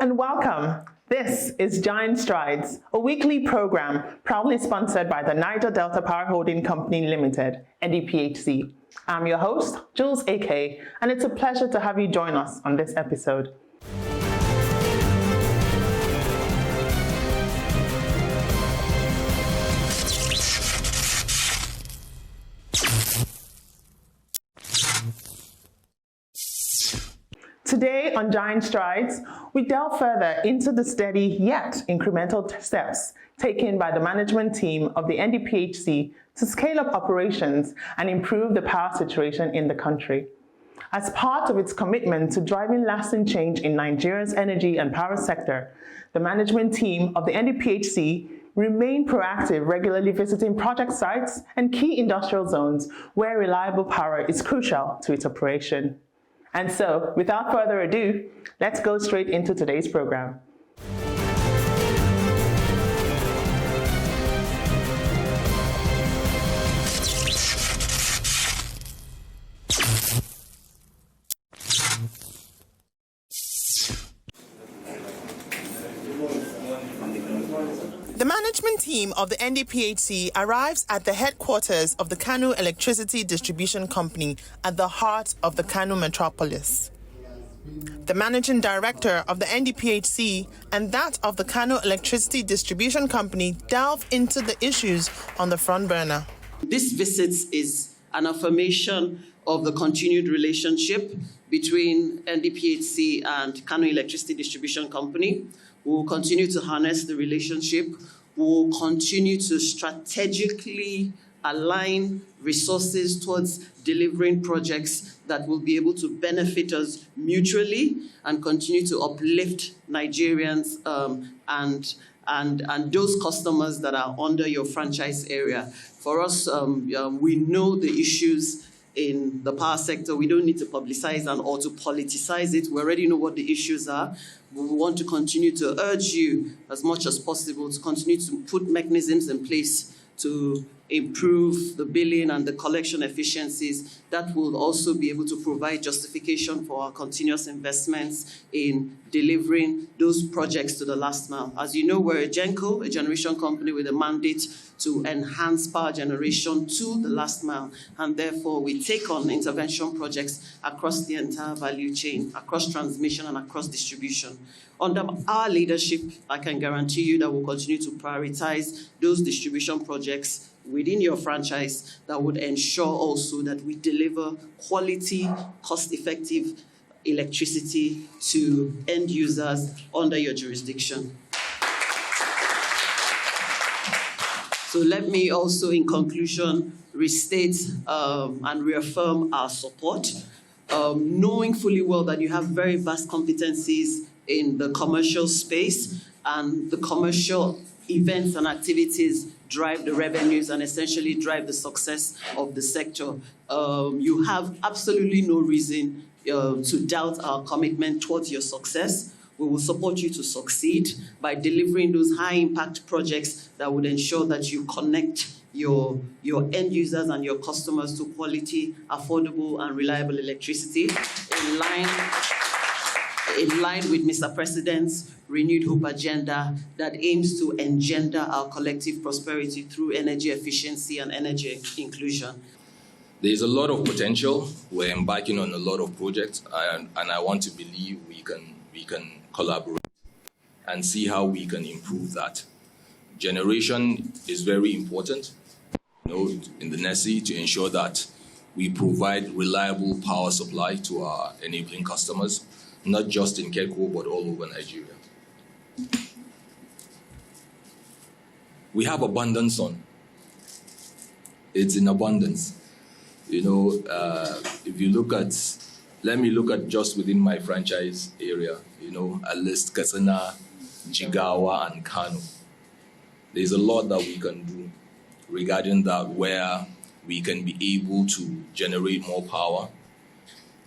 and welcome. This is Giant Strides, a weekly program proudly sponsored by the Niger Delta Power Holding Company Limited, NDPHC. I'm your host, Jules AK, and it's a pleasure to have you join us on this episode. Today on Giant Strides, we delve further into the steady yet incremental steps taken by the management team of the NDPHC to scale up operations and improve the power situation in the country. As part of its commitment to driving lasting change in Nigeria's energy and power sector, the management team of the NDPHC remain proactive, regularly visiting project sites and key industrial zones where reliable power is crucial to its operation. And so, without further ado, let's go straight into today's program. The management team of the NDPHC arrives at the headquarters of the Kano Electricity Distribution Company at the heart of the Kano metropolis. The managing director of the NDPHC and that of the Kano Electricity Distribution Company delve into the issues on the front burner. This visit is an affirmation of the continued relationship between NDPHC and Kano Electricity Distribution Company. We will continue to harness the relationship. We will continue to strategically align resources towards delivering projects that will be able to benefit us mutually and continue to uplift Nigerians and those customers that are under your franchise area. For us, we know the issues in the power sector. We don't need to publicize or to politicize it. We already know what the issues are. We want to continue to urge you as much as possible to continue to put mechanisms in place to improve the billing and the collection efficiencies that will also be able to provide justification for our continuous investments in delivering those projects to the last mile. As you know, we're a GenCo, a generation company with a mandate to enhance power generation to the last mile, and therefore we take on intervention projects across the entire value chain, across transmission and across distribution. Under our leadership, I can guarantee you that we'll continue to prioritize those distribution projects within your franchise that would ensure also that we deliver quality, cost-effective electricity to end users under your jurisdiction. So let me also, in conclusion, restate and reaffirm our support, knowing fully well that you have very vast competencies in the commercial space, and the commercial events and activities drive the revenues and essentially drive the success of the sector. You have absolutely no reason to doubt our commitment towards your success. We will support you to succeed by delivering those high-impact projects that would ensure that you connect your end users and your customers to quality, affordable, and reliable electricity in line with Mr. President's renewed hope agenda that aims to engender our collective prosperity through energy efficiency and energy inclusion. There's a lot of potential. We're embarking on a lot of projects, and I want to believe we can collaborate and see how we can improve that. Generation is very important, in the NESI to ensure that we provide reliable power supply to our enabling customers, not just in KEDCO, but all over Nigeria. We have abundant sun. It's in abundance. If you look at, let me look at just within my franchise area, I list Katsina, Jigawa, and Kano. There's a lot that we can do regarding that, where we can be able to generate more power,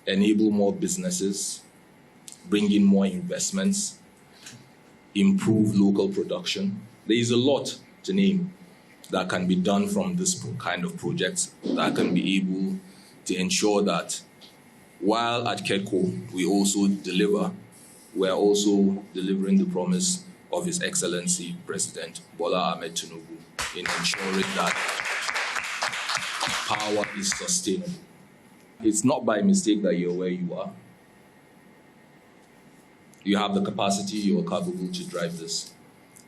enable more businesses, bring in more investments, improve local production. There is a lot to name that can be done from this kind of projects that can be able to ensure that while at KEDCO we also deliver, we're also delivering the promise of His Excellency President Bola Ahmed Tinubu in ensuring that power is sustainable. It's not by mistake that you're where you are. You have the capacity, you're capable to drive this.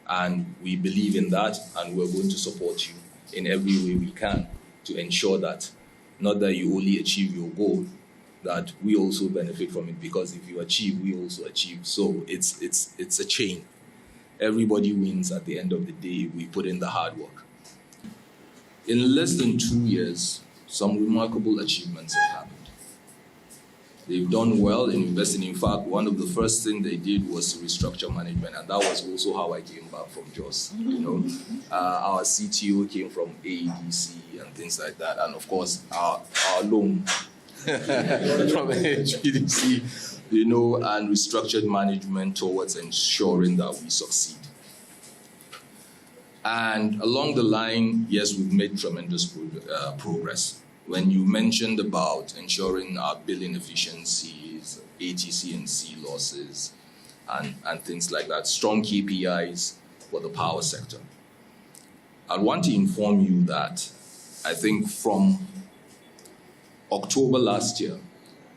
And we believe in that, and we're going to support you in every way we can to ensure that not that you only achieve your goal, that we also benefit from it, because if you achieve, we also achieve. So it's a chain. Everybody wins at the end of the day if we put in the hard work. In less than 2 years, some remarkable achievements have happened. They've done well in investing. In fact, one of the first things they did was to restructure management, and that was also how I came back from Jos. Our CTO came from AEDC and things like that, and of course, our loan from HPDC, and restructured management towards ensuring that we succeed. And along the line, yes, we've made tremendous progress. When you mentioned about ensuring our billing efficiencies, ATC and C losses, and things like that, strong KPIs for the power sector, I want to inform you that I think from October last year,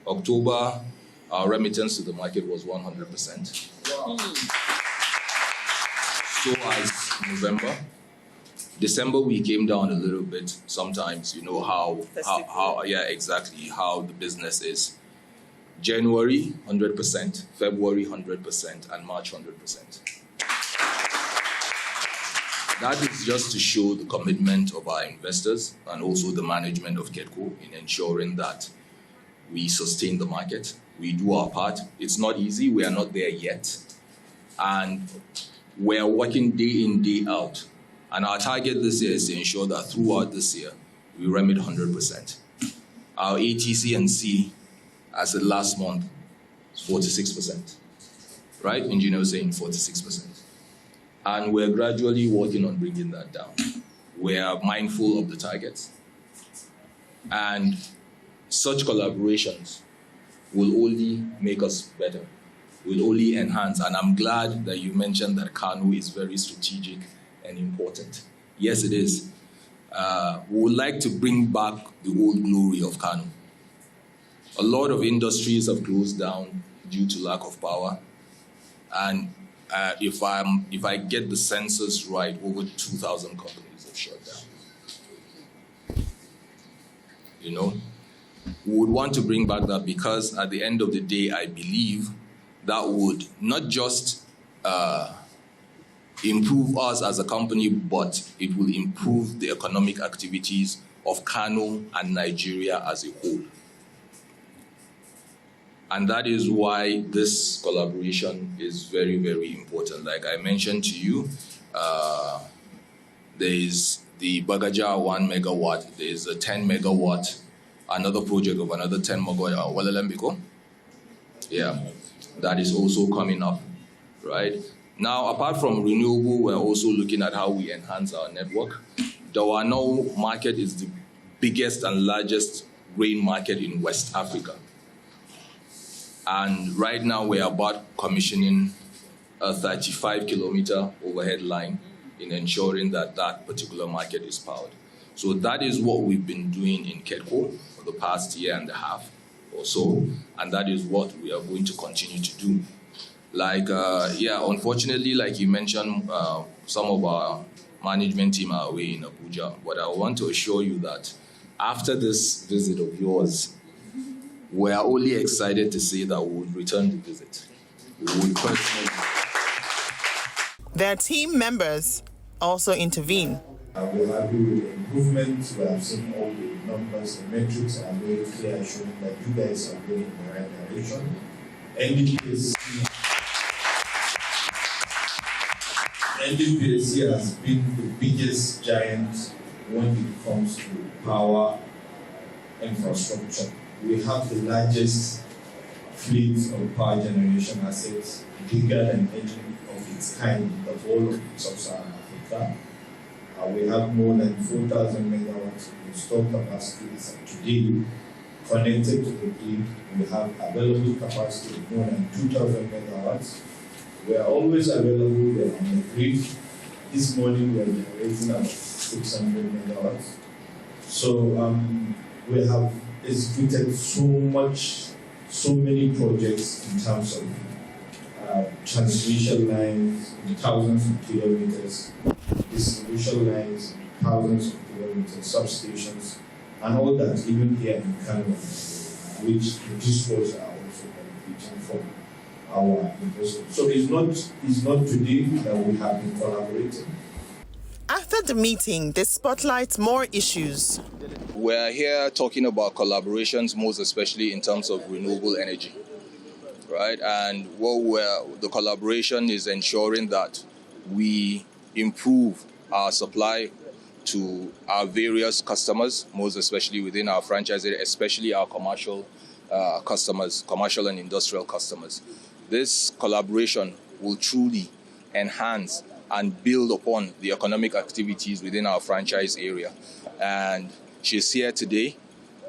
our remittance to the market was 100%. Wow. So as November. December, we came down a little bit. Sometimes, how the business is. January, 100%, February, 100%, and March, 100%. That is just to show the commitment of our investors and also the management of KEDCO in ensuring that we sustain the market. We do our part. It's not easy. We are not there yet. And we're working day in, day out. And our target this year is to ensure that throughout this year, we remit 100%. Our ATC and C, as of last month, is 46%. Right? Engineer was saying 46%. And we're gradually working on bringing that down. We are mindful of the targets. And such collaborations will only make us better, will only enhance. And I'm glad that you mentioned that Kano is very strategic and important. Yes, it is. We would like to bring back the old glory of Kano. A lot of industries have closed down due to lack of power. And if I get the census right, over 2,000 companies have shut down. We would want to bring back that, because at the end of the day, I believe that would not just improve us as a company, but it will improve the economic activities of Kano and Nigeria as a whole. And that is why this collaboration is very, very important. Like I mentioned to you, there is the Bagaja 1 megawatt, there is a 10 megawatt, another project of another 10 megawatt, Walalembiko. Yeah, that is also coming up, right? Now, apart from renewable, we're also looking at how we enhance our network. The Wano market is the biggest and largest grain market in West Africa. And right now, we're about commissioning a 35-kilometer overhead line in ensuring that that particular market is powered. So that is what we've been doing in KEDCO for the past year and a half or so, and that is what we are going to continue to do. Unfortunately, like you mentioned, some of our management team are away in Abuja, but I want to assure you that after this visit of yours, we are only excited to say that we would return to visit. We would personally. Their team members also intervene. We're happy with the improvements. We have seen all the numbers, the metrics are very clear, showing that you guys are going in the right direction. NDPHC has been the biggest giant when it comes to power infrastructure. We have the largest fleet of power generation assets, bigger than any of its kind in the whole of sub-Saharan Africa. We have more than 4,000 megawatts of installed capacity as of today. connected to the grid. We have available capacity of more than 2,000 megawatts. We are always available. We are on the grid. This morning we are generating about 600 megawatts. So we have executed so many projects in terms of transmission lines in thousands of kilometers, distribution lines in thousands of kilometers, substations, and all that, even here in Kano, which the DisCos are also benefiting from our investment. So it's not today that we have been collaborating. After the meeting, they spotlight more issues. We're here talking about collaborations, most especially in terms of renewable energy, right? And the collaboration is ensuring that we improve our supply to our various customers, most especially within our franchise area, especially our commercial customers, commercial and industrial customers. This collaboration will truly enhance and build upon the economic activities within our franchise area. And she's here today,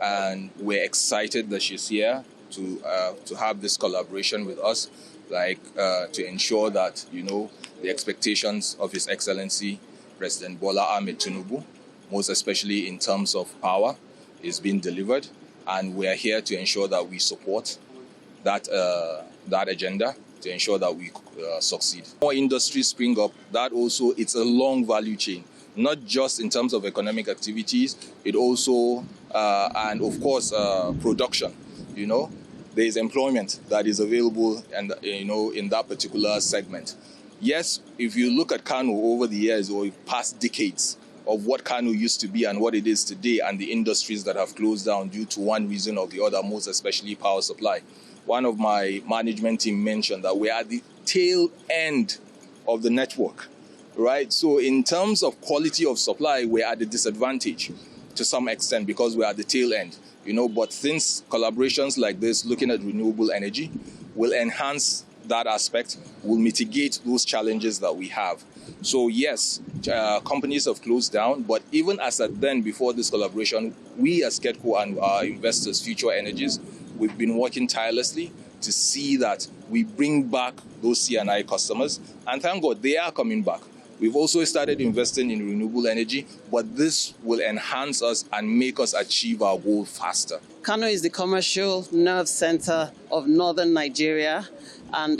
and we're excited that she's here to have this collaboration with us, to ensure that, the expectations of His Excellency President Bola Ahmed Tinubu, most especially in terms of power, is being delivered. And we're here to ensure that we support that agenda, to ensure that we succeed. More industries spring up. That also, it's a long value chain, not just in terms of economic activities, it also, and of course, production. There is employment that is available and, in that particular segment. Yes, if you look at Kano over the years or past decades of what Kano used to be and what it is today, and the industries that have closed down due to one reason or the other, most especially power supply. One of my management team mentioned that we are at the tail end of the network, right? So in terms of quality of supply, we're at a disadvantage to some extent because we're at the tail end, but since collaborations like this, looking at renewable energy, will enhance that aspect, will mitigate those challenges that we have. So yes, companies have closed down, but even as at then, before this collaboration, we as KEDCO and our investors, Future Energies, we've been working tirelessly to see that we bring back those C&I customers, and thank God they are coming back. We've also started investing in renewable energy, but this will enhance us and make us achieve our goal faster. Kano is the commercial nerve center of northern Nigeria. And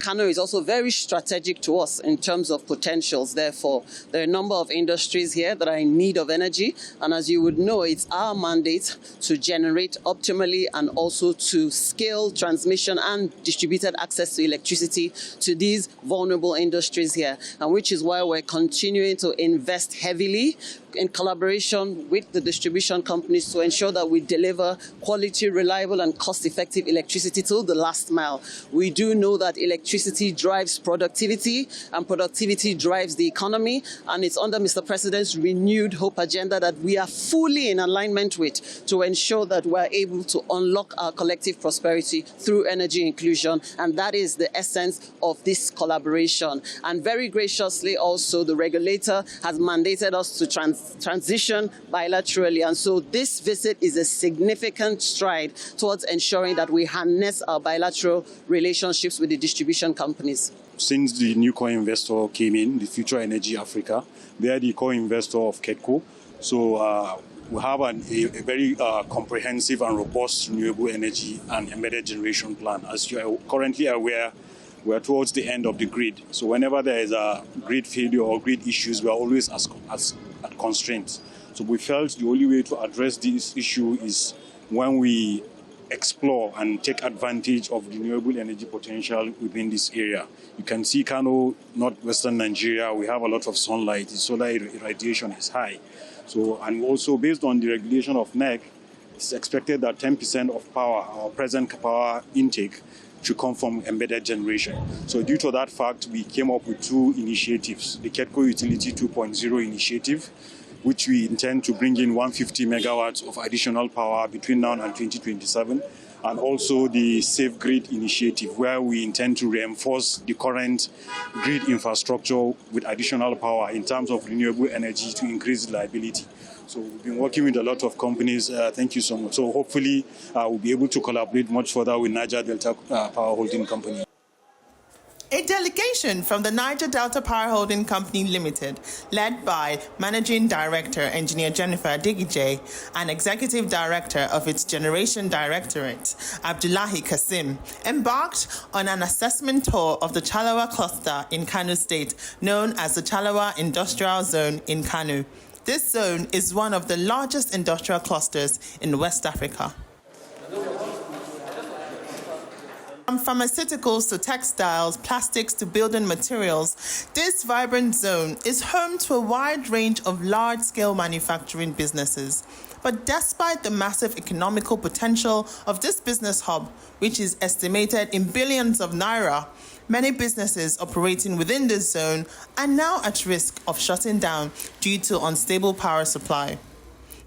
Kano is also very strategic to us in terms of potentials. Therefore, there are a number of industries here that are in need of energy. And as you would know, it's our mandate to generate optimally and also to scale transmission and distributed access to electricity to these vulnerable industries here. And which is why we're continuing to invest heavily in collaboration with the distribution companies to ensure that we deliver quality, reliable, and cost-effective electricity to the last mile. We do know that electricity drives productivity, and productivity drives the economy, and it's under Mr. President's renewed hope agenda that we are fully in alignment with to ensure that we're able to unlock our collective prosperity through energy inclusion, and that is the essence of this collaboration. And very graciously also, the regulator has mandated us to transition bilaterally, and so this visit is a significant stride towards ensuring that we harness our bilateral relationships with the distribution companies. Since the new co-investor came in, the Future Energy Africa, they are the co-investor of KEDCO. So we have a very comprehensive and robust renewable energy and embedded generation plan. As you are currently aware, we are towards the end of the grid. So whenever there is a grid failure or grid issues, we are always at constraints. So we felt the only way to address this issue is when we explore and take advantage of renewable energy potential within this area. You can see Kano, northwestern Nigeria, we have a lot of sunlight. The solar irradiation is high. So, and also based on the regulation of NEC, it's expected that 10% of power, our present power intake, should come from embedded generation. So due to that fact, we came up with two initiatives, the KEDCO Utility 2.0 initiative, which we intend to bring in 150 megawatts of additional power between now and 2027, and also the Safe Grid initiative, where we intend to reinforce the current grid infrastructure with additional power in terms of renewable energy to increase reliability. So we've been working with a lot of companies. Thank you so much. So hopefully we'll be able to collaborate much further with Niger Delta Power Holding Company. A delegation from the Niger Delta Power Holding Company Limited, led by Managing Director Engineer Jennifer Adigije and Executive Director of its Generation Directorate, Abdullahi Kasim, embarked on an assessment tour of the Chalawa cluster in Kano State, known as the Chalawa Industrial Zone in Kano. This zone is one of the largest industrial clusters in West Africa. From pharmaceuticals to textiles, plastics to building materials, this vibrant zone is home to a wide range of large-scale manufacturing businesses. But despite the massive economical potential of this business hub, which is estimated in billions of naira, many businesses operating within this zone are now at risk of shutting down due to unstable power supply.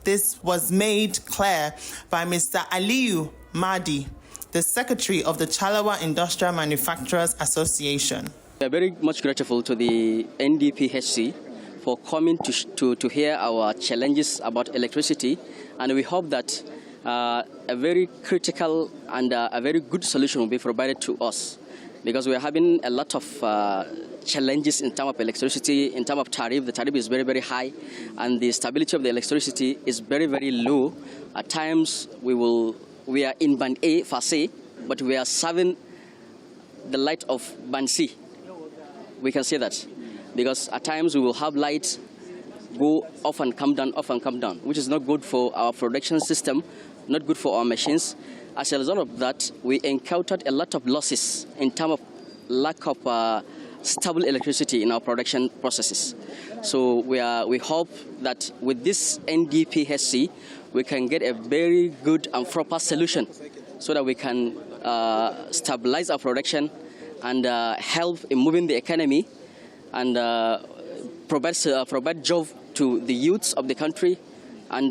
This was made clear by Mr. Aliyu Mahdi, the Secretary of the Chalawa Industrial Manufacturers Association. We are very much grateful to the NDPHC for coming to hear our challenges about electricity, and we hope that a very critical and a very good solution will be provided to us, because we are having a lot of challenges in terms of electricity, in terms of tariff. The tariff is very, very high, and the stability of the electricity is very, very low. At times, we are in band A, phase A, but we are serving the light of band C. We can say that, because at times we will have lights go off and come down, which is not good for our production system, not good for our machines. As a result of that, we encountered a lot of losses in terms of lack of stable electricity in our production processes. So we hope that with this NDPHC, we can get a very good and proper solution so that we can stabilize our production and help in moving the economy and provide job to the youths of the country and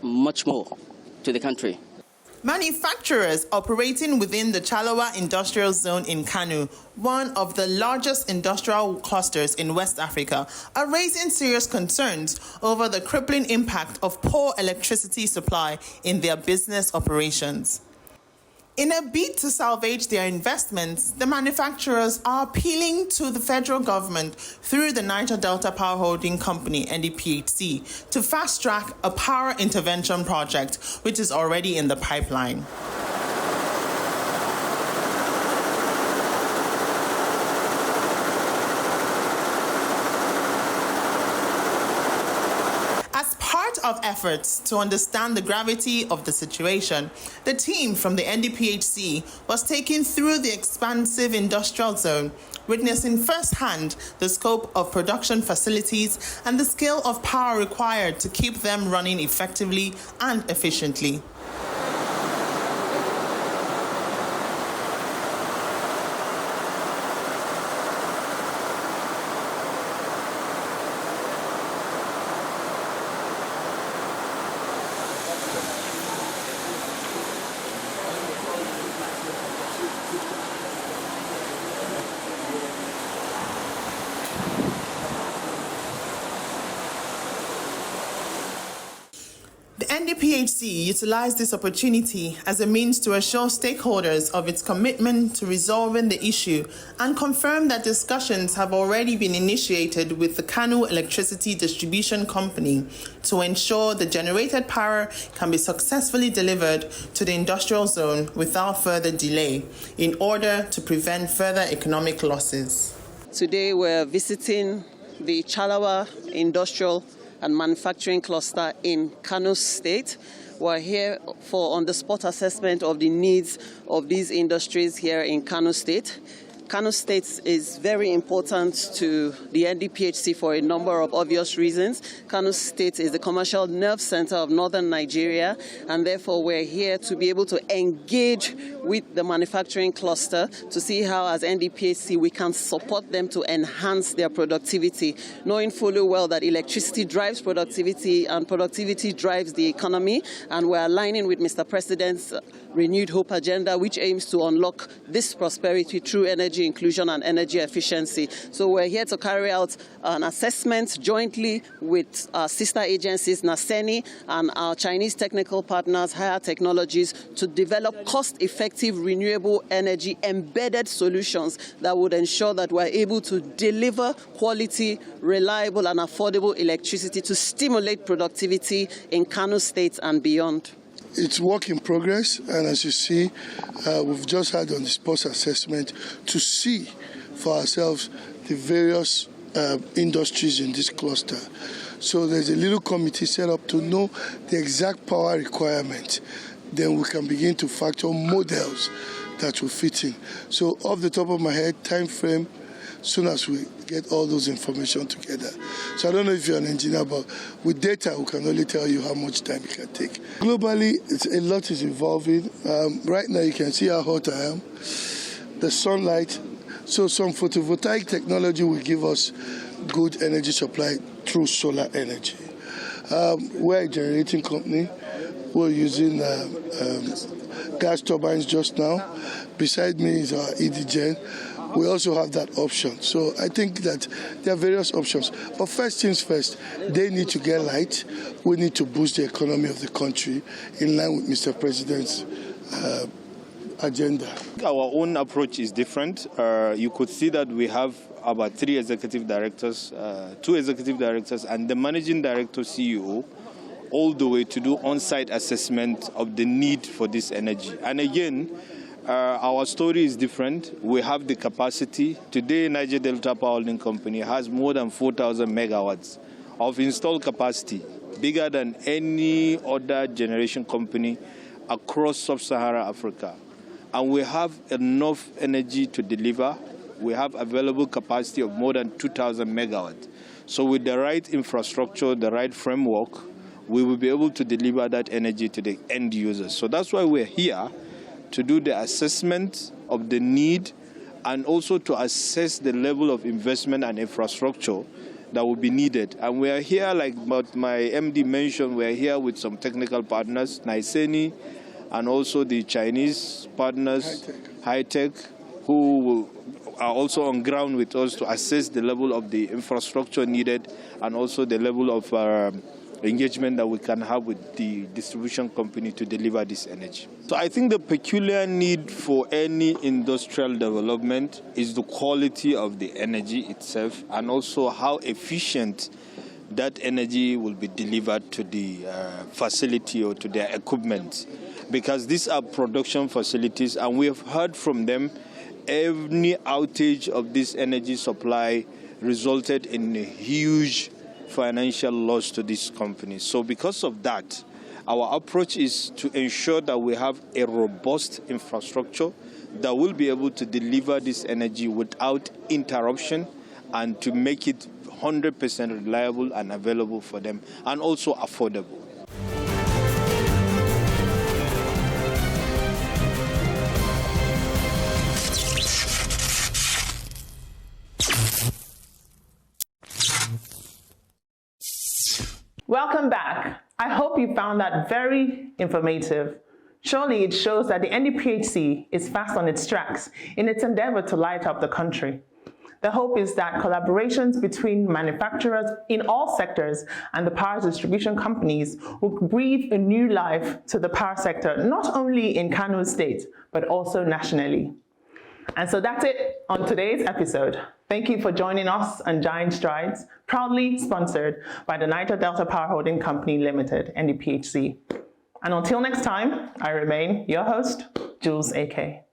much more to the country. Manufacturers operating within the Chalawa Industrial Zone in Kano, one of the largest industrial clusters in West Africa, are raising serious concerns over the crippling impact of poor electricity supply in their business operations. In a bid to salvage their investments, the manufacturers are appealing to the federal government through the Niger Delta Power Holding Company, NDPHC, to fast-track a power intervention project, which is already in the pipeline. Of efforts to understand the gravity of the situation, the team from the NDPHC was taken through the expansive industrial zone, witnessing firsthand the scope of production facilities and the scale of power required to keep them running effectively and efficiently. The NDPHC utilized this opportunity as a means to assure stakeholders of its commitment to resolving the issue and confirm that discussions have already been initiated with the Kano Electricity Distribution Company to ensure the generated power can be successfully delivered to the industrial zone without further delay in order to prevent further economic losses. Today we're visiting the Chalawa Industrial and Manufacturing Cluster in Kano State. We're here for on-the-spot assessment of the needs of these industries here in Kano State. Kano State is very important to the NDPHC for a number of obvious reasons. Kano State is the commercial nerve center of northern Nigeria, and therefore we're here to be able to engage with the manufacturing cluster to see how, as NDPHC, we can support them to enhance their productivity, knowing fully well that electricity drives productivity and productivity drives the economy, and we're aligning with Mr. President's renewed hope agenda, which aims to unlock this prosperity through energy inclusion and energy efficiency. So we're here to carry out an assessment jointly with our sister agencies, NASENI, and our Chinese technical partners, Higher Technologies, to develop cost-effective renewable energy embedded solutions that would ensure that we're able to deliver quality, reliable, and affordable electricity to stimulate productivity in Kano State and beyond. It's work in progress, and as you see, we've just had on the sports assessment to see for ourselves the various industries in this cluster. So there's a little committee set up to know the exact power requirement. Then we can begin to factor models that will fit in. So off the top of my head, time frame, soon as we get all those information together. So I don't know if you're an engineer, but with data, we can only tell you how much time it can take. Globally, a lot is evolving. Right now, you can see how hot I am. The sunlight. So some photovoltaic technology will give us good energy supply through solar energy. We're a generating company. We're using gas turbines just now. Beside me is our EDGen. We also have that option. So I think that there are various options. But first things first, they need to get light. We need to boost the economy of the country in line with Mr. President's agenda. Our own approach is different. You could see that we have about 3 executive directors, 2 executive directors, and the managing director, CEO, all the way to do on-site assessment of the need for this energy. And again, our story is different. We have the capacity. Today, Niger Delta Power Holding Company has more than 4,000 megawatts of installed capacity, bigger than any other generation company across sub-Saharan Africa. And we have enough energy to deliver. We have available capacity of more than 2,000 megawatts. So with the right infrastructure, the right framework, we will be able to deliver that energy to the end users. So that's why we're here, to do the assessment of the need and also to assess the level of investment and infrastructure that will be needed. And we are here, like what my MD mentioned, we are here with some technical partners, NASENI, and also the Chinese partners, High Tech, who are also on ground with us to assess the level of the infrastructure needed and also the level of engagement that we can have with the distribution company to deliver this energy. So I think the peculiar need for any industrial development is the quality of the energy itself and also how efficient that energy will be delivered to the facility or to their equipment. Because these are production facilities, and we have heard from them any outage of this energy supply resulted in a huge financial loss to these companies. So because of that, our approach is to ensure that we have a robust infrastructure that will be able to deliver this energy without interruption and to make it 100% reliable and available for them and also affordable. Welcome back. I hope you found that very informative. Surely it shows that the NDPHC is fast on its tracks in its endeavor to light up the country. The hope is that collaborations between manufacturers in all sectors and the power distribution companies will breathe a new life to the power sector, not only in Kano State, but also nationally. And so that's it on today's episode. Thank you for joining us on Giant Strides, proudly sponsored by the Niger Delta Power Holding Company Limited, NDPHC. And until next time, I remain your host, Jules AK.